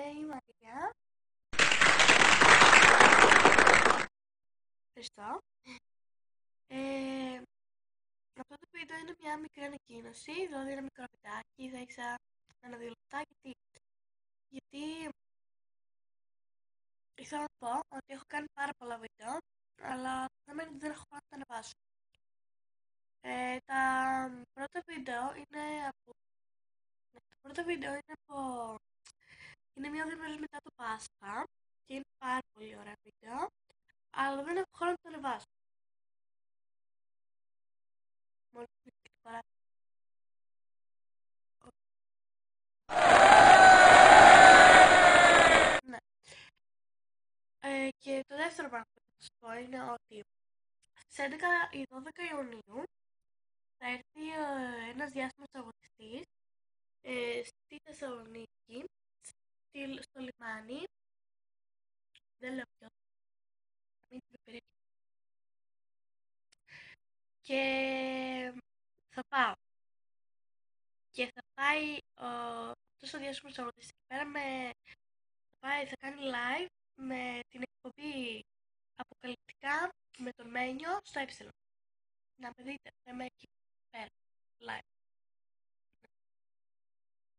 είμαι η Μαρία. Ευχαριστώ. Αυτό το βίντεο είναι μια μικρή ανακοίνωση, δηλαδή ένα μικρό βιντεάκι, θα ήξερα ένα-δύο λεπτά, γιατί ήθελα να πω ότι έχω κάνει πάρα πολλά βίντεο, αλλά δεν έχω χρόνο να τα ανεβάσω. Τα πρώτα βίντεο είναι μία-δύο μέρες μετά το Πάσχα και είναι πάρα πολύ ωραία βίντεο, αλλά δεν έχω χρόνο να το ανεβάσω. Μόλις την φορά. Ναι. Και το δεύτερο πράγμα που θα σας πω είναι ότι στις 11 ή 12 Ιουνίου θα έρθει ένας διάσημος τραγουδιστής στη Θεσσαλονίκη, στο λιμάνι. Δεν λέω ποιος, μην την περίπτωση. Και θα πάω. Και θα πάει αυτός ο διάσημος τραγουδιστής εκεί πέρα θα κάνει live με την εκπομπή Αποκαλυπτικά με τον Μένιο στο Ε. Να με δείτε, θα είμαι εκεί πέρα, live.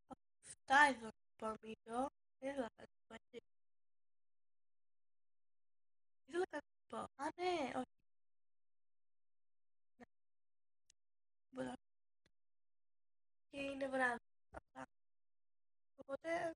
Αυτά εδώ να πω βίντεο. Δεν ήθελα κάτι να πω έτσι. Ήθελα κάτι να πω. Α, ναι, όχι. Ναι. Μπορώ. Και είναι βράδυ. Αυτά. Οπότε